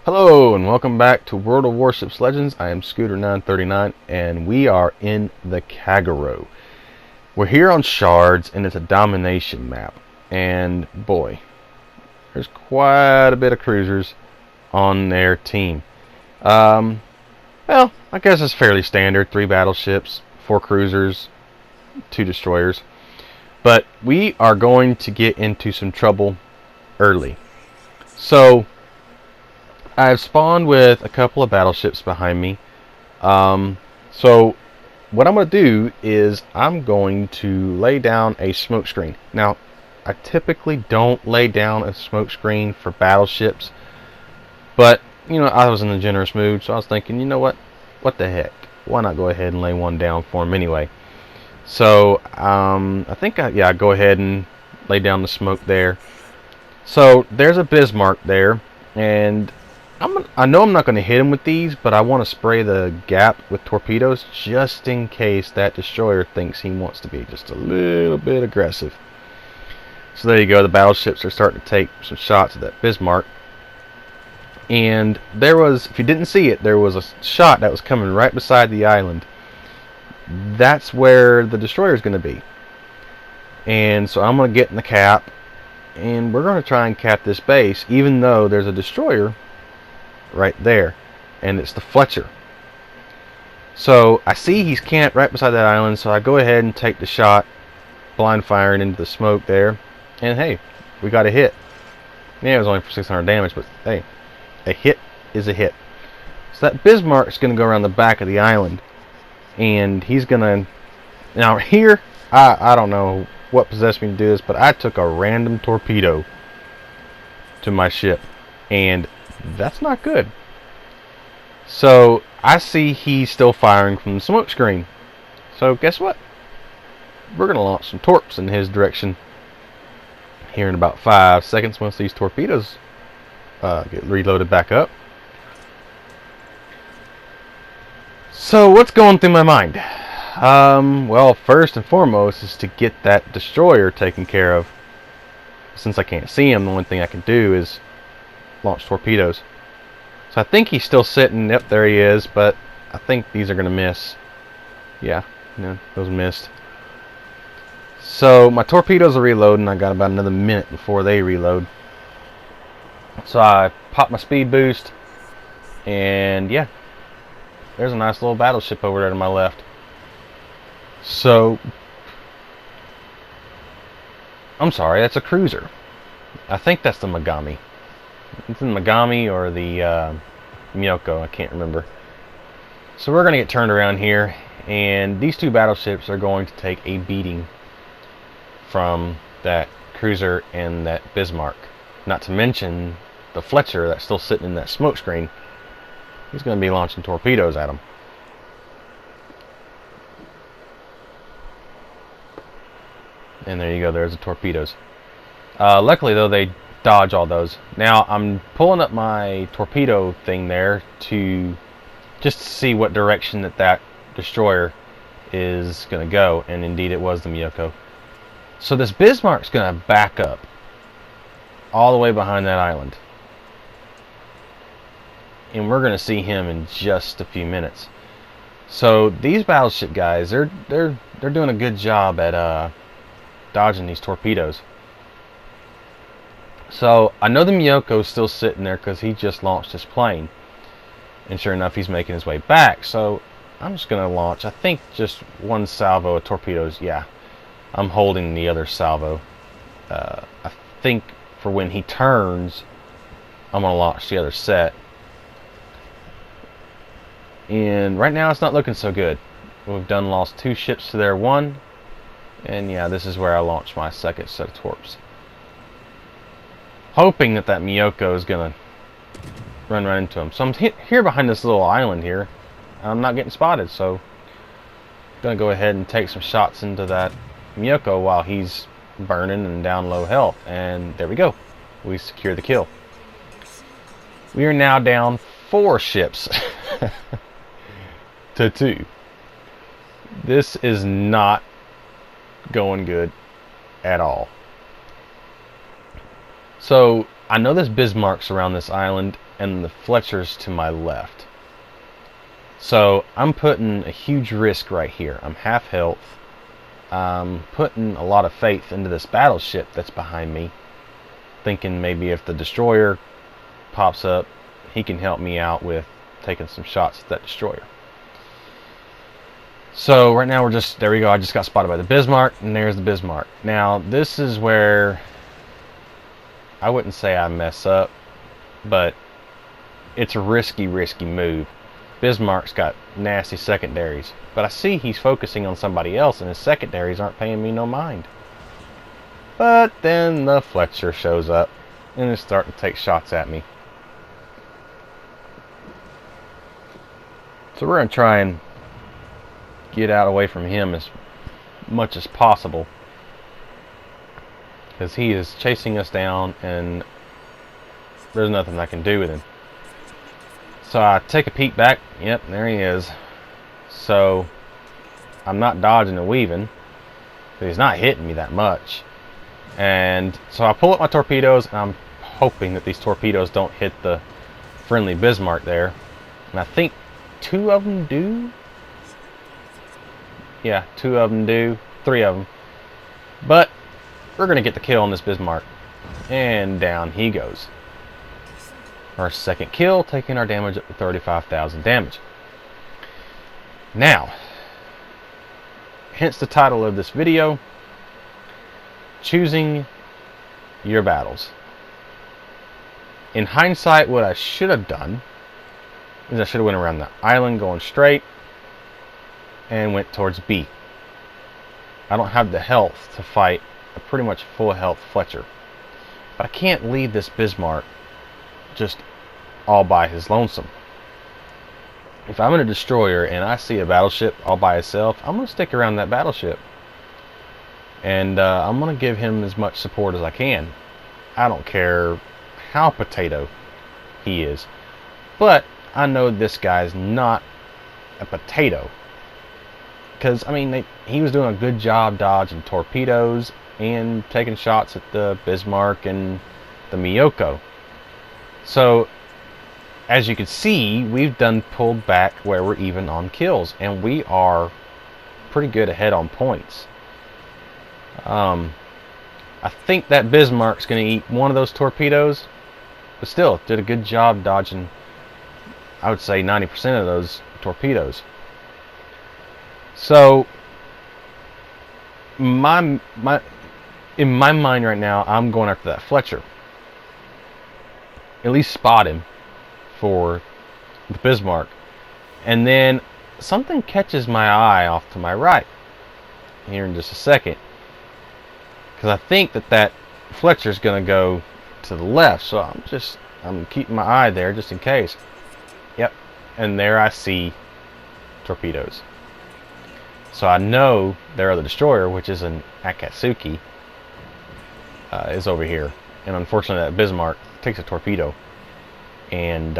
Hello and welcome back to World of Warships Legends. I am Scooter939 and we are in the Kagero. We're here on Shards and it's a domination map. And boy, there's quite a bit of cruisers on their team. Well, I guess it's fairly standard. 3 battleships, 4 cruisers, 2 destroyers. But we are going to get into some trouble early. So I've spawned with a couple of battleships behind me. So what I'm going to do is I'm going to lay down a smoke screen. Now, I typically don't lay down a smoke screen for battleships, but you know, I was in a generous mood, so I was thinking, you know what the heck? Why not go ahead and lay one down for them anyway? So I think I go ahead and lay down the smoke there. So there's a Bismarck there, and I know I'm not going to hit him with these, but I want to spray the gap with torpedoes just in case that destroyer thinks he wants to be just a little bit aggressive. So there you go, the battleships are starting to take some shots at that Bismarck. And there was, if you didn't see it, there was a shot that was coming right beside the island. That's where the destroyer is going to be. And so I'm going to get in the cap, and we're going to try and cap this base, even though there's a destroyer right there, and it's the Fletcher. So I see he's camped right beside that island, so I go ahead and take the shot, blind firing into the smoke there, and hey, we got a hit. Yeah, it was only for 600 damage, but hey, a hit is a hit. So that Bismarck's going to go around the back of the island, and he's going to, now here, I don't know what possessed me to do this, but I took a random torpedo to my ship, and that's not good. So I see he's still firing from the smoke screen. So guess what? We're going to launch some torps in his direction here in about 5 seconds once these torpedoes get reloaded back up. So what's going through my mind? Well, first and foremost is to get that destroyer taken care of. Since I can't see him, the only thing I can do is launch torpedoes. So I think he's still sitting. Yep, there he is, but I think these are going to miss. Yeah, those missed. So my torpedoes are reloading. I got about another minute before they reload. So I pop my speed boost, and yeah, there's a nice little battleship over there to my left. So I'm sorry, that's a cruiser. I think that's the Megami. It's the Megami or the Miyoko, I can't remember. So we're going to get turned around here, and these 2 battleships are going to take a beating from that cruiser and that Bismarck. Not to mention the Fletcher that's still sitting in that smoke screen. He's going to be launching torpedoes at them. And there you go, there's the torpedoes. Luckily though, they dodge all those. Now I'm pulling up my torpedo thing there to just see what direction that destroyer is going to go, and indeed it was the Miyoko. So this Bismarck's going to back up all the way behind that island, and we're going to see him in just a few minutes. So these battleship guys, they're doing a good job at dodging these torpedoes. So I know the Miyoko's still sitting there because he just launched his plane, and sure enough he's making his way back. So I'm just going to launch, I think, just 1 salvo of torpedoes. Yeah, I'm holding the other salvo. I think for when he turns, I'm going to launch the other set. And right now it's not looking so good. We've lost 2 ships to their 1, and yeah, this is where I launched my second set of torps, hoping that Miyoko is gonna run right into him. So I'm here behind this little island here. I'm not getting spotted, so I'm gonna go ahead and take some shots into that Miyoko while he's burning and down low health. And there we go. We secure the kill. We are now down 4 ships to 2. This is not going good at all. So I know there's Bismarcks around this island, and the Fletcher's to my left. So I'm putting a huge risk right here. I'm half health. I'm putting a lot of faith into this battleship that's behind me, thinking maybe if the destroyer pops up, he can help me out with taking some shots at that destroyer. So right now we're just, there we go, I just got spotted by the Bismarck, and there's the Bismarck. Now this is where I wouldn't say I mess up, but it's a risky move. Bismarck's got nasty secondaries, but I see he's focusing on somebody else, and his secondaries aren't paying me no mind. But then the Fletcher shows up and is starting to take shots at me. So we're going to try and get out away from him as much as possible, because he is chasing us down and there's nothing I can do with him. So I take a peek back. Yep, there he is. So I'm not dodging and weaving, but he's not hitting me that much. And so I pull up my torpedoes, and I'm hoping that these torpedoes don't hit the friendly Bismarck there. And I think 2 of them do. Yeah, 2 of them do. 3 of them. But we're going to get the kill on this Bismarck. And down he goes. Our second kill, taking our damage up to 35,000 damage. Now, hence the title of this video, choosing your battles. In hindsight, what I should have done is I should have went around the island going straight and went towards B. I don't have the health to fight a pretty much full health Fletcher, but I can't leave this Bismarck just all by his lonesome. If I'm in a destroyer and I see a battleship all by itself, I'm going to stick around that battleship, and I'm going to give him as much support as I can. I don't care how potato he is, but I know this guy's not a potato, because I mean he was doing a good job dodging torpedoes and taking shots at the Bismarck and the Miyoko. So as you can see, we've done pulled back where we're even on kills, and we are pretty good ahead on points. I think that Bismarck's going to eat one of those torpedoes, but still did a good job dodging, I would say, 90% of those torpedoes. So in my mind right now, I'm going after that Fletcher. At least spot him for the Bismarck. And then something catches my eye off to my right here in just a second, because I think that Fletcher's going to go to the left, so I'm keeping my eye there just in case. Yep, and there I see torpedoes. So I know their other destroyer, which is an Akatsuki, is over here. And unfortunately that Bismarck takes a torpedo, and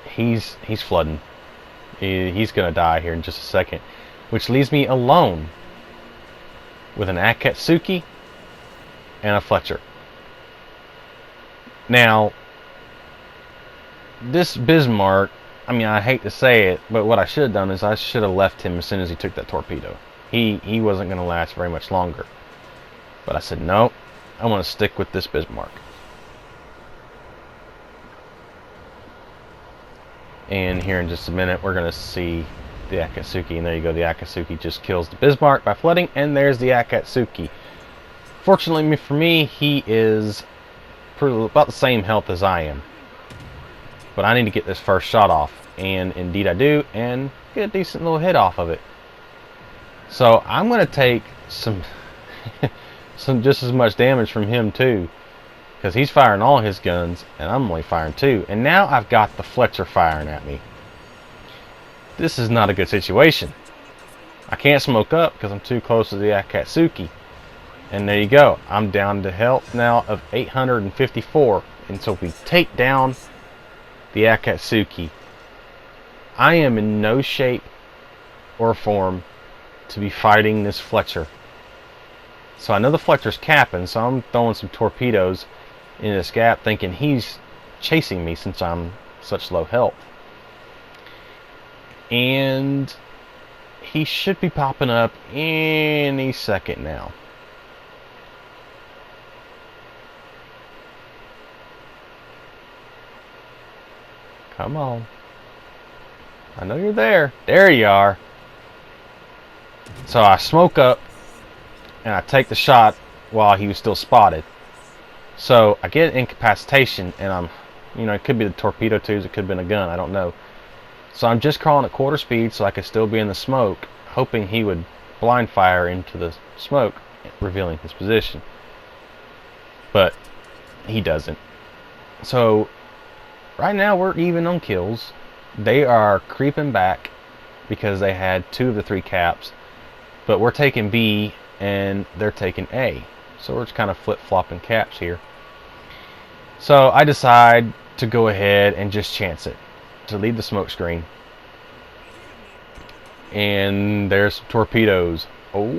he's flooding. He's gonna die here in just a second, which leaves me alone with an Akatsuki and a Fletcher. Now this Bismarck, I mean, I hate to say it, but what I should have done is I should have left him as soon as he took that torpedo. He wasn't going to last very much longer. But I said, no, I want to stick with this Bismarck. And here in just a minute, we're going to see the Akatsuki. And there you go, the Akatsuki just kills the Bismarck by flooding. And there's the Akatsuki. Fortunately for me, he is about the same health as I am. But I need to get this first shot off, and indeed I do, and get a decent little hit off of it. So I'm going to take some just as much damage from him too, because he's firing all his guns and I'm only firing 2. And now I've got the Fletcher firing at me. This is not a good situation. I can't smoke up because I'm too close to the Akatsuki. And there you go, I'm down to health now of 854. And so if we take down the Akatsuki, I am in no shape or form to be fighting this Fletcher. So I know the Fletcher's capping, so I'm throwing some torpedoes in this gap, thinking he's chasing me since I'm such low health. And he should be popping up any second now. Come on. I know you're there. There you are. So I smoke up and I take the shot while he was still spotted. So I get incapacitation, and I'm, it could be the torpedo tubes, it could have been a gun, I don't know. So I'm just crawling at quarter speed so I could still be in the smoke, hoping he would blind fire into the smoke, revealing his position. But he doesn't. So right now we're even on kills. They are creeping back because they had 2 of the 3 caps, but we're taking B and they're taking A. So we're just kind of flip-flopping caps here. So I decide to go ahead and just chance it, to leave the smoke screen. And there's some torpedoes. Oh,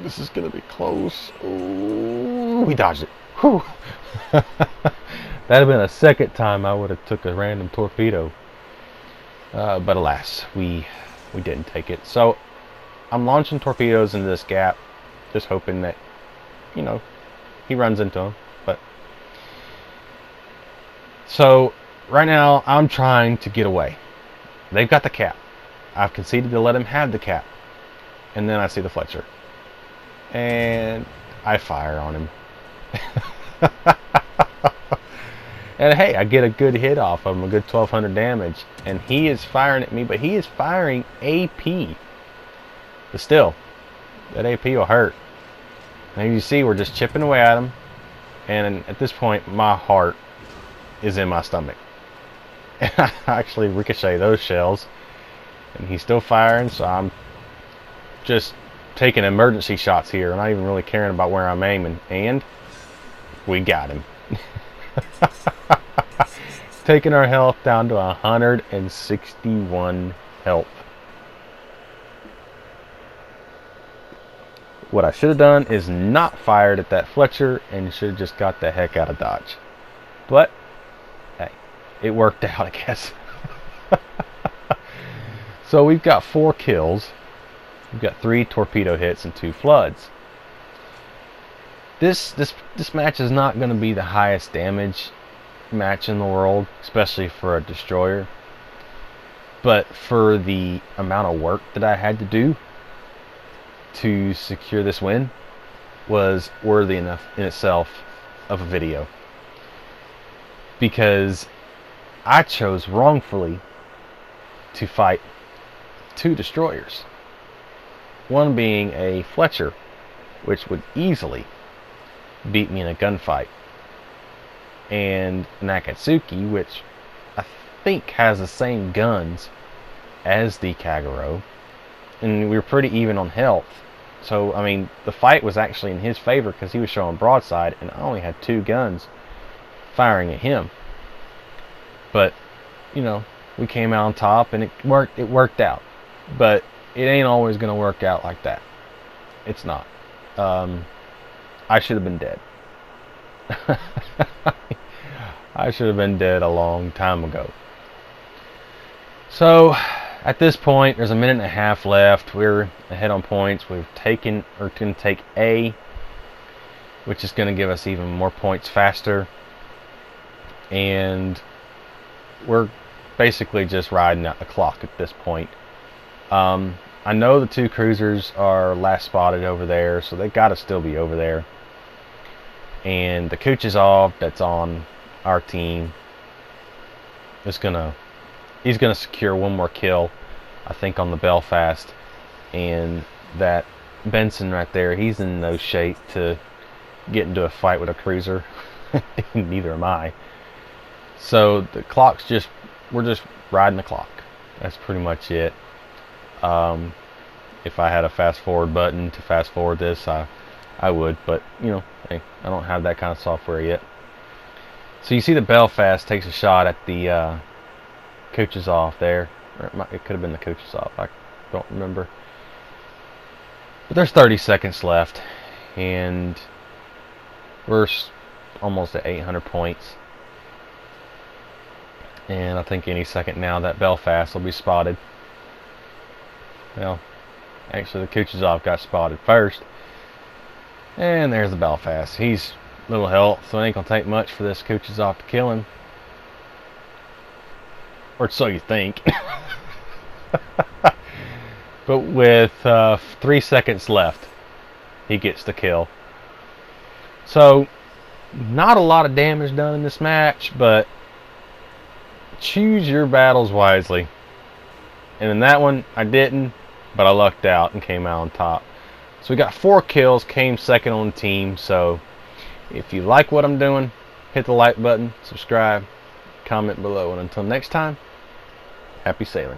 this is going to be close. Oh, we dodged it. Whew. That'd have been a second time I would have took a random torpedo. But alas, we didn't take it. So I'm launching torpedoes into this gap, just hoping that, he runs into them. But so right now I'm trying to get away. They've got the cap. I've conceded to let him have the cap. And then I see the Fletcher. And I fire on him. And hey, I get a good hit off of him, a good 1200 damage. And he is firing at me, but he is firing AP. But still, that AP will hurt. And you see, we're just chipping away at him. And at this point, my heart is in my stomach. And I actually ricochet those shells. And he's still firing, so I'm just taking emergency shots here. Not even really caring about where I'm aiming. And we got him. Taking our health down to 161 health. What I should have done is not fired at that Fletcher and should have just got the heck out of Dodge. But, hey, it worked out, I guess. So we've got 4 kills. We've got 3 torpedo hits and 2 floods. This match is not going to be the highest damage match in the world, especially for a destroyer. But for the amount of work that I had to do to secure this win was worthy enough in itself of a video. Because I chose wrongfully to fight 2 destroyers. One being a Fletcher, which would easily beat me in a gunfight, and Nakatsuki, which I think has the same guns as the Kagero, and we were pretty even on health. So I mean, the fight was actually in his favor because he was showing broadside and I only had 2 guns firing at him. But we came out on top and it worked out. But it ain't always gonna work out like that. It's not. I should have been dead. I should have been dead a long time ago. So at this point, there's a minute and a half left. We're ahead on points. We've taken, or going to take A, which is going to give us even more points faster. And we're basically just riding out the clock at this point. I know the 2 cruisers are last spotted over there, so they got to still be over there. And the Kuchezov that's on our team is he's gonna secure 1 more kill, I think, on the Belfast. And that Benson right there, he's in no shape to get into a fight with a cruiser. Neither am I. So the clock's we're just riding the clock. That's pretty much it. If I had a fast forward button to fast forward this, I would, but hey, I don't have that kind of software yet. So you see the Belfast takes a shot at the Kuchezov there. Or it could have been the Kuchezov, I don't remember. But there's 30 seconds left, and we're almost at 800 points. And I think any second now that Belfast will be spotted. Well, actually the Kuchezov got spotted first. And there's the Belfast. He's little health, so it ain't gonna take much for this Kuchezov to kill him. Or so you think. But with 3 seconds left, he gets the kill. So, not a lot of damage done in this match, but choose your battles wisely. And in that one, I didn't, but I lucked out and came out on top. So we got 4 kills, came second on the team. So if you like what I'm doing, hit the like button, subscribe, comment below. And until next time, happy sailing.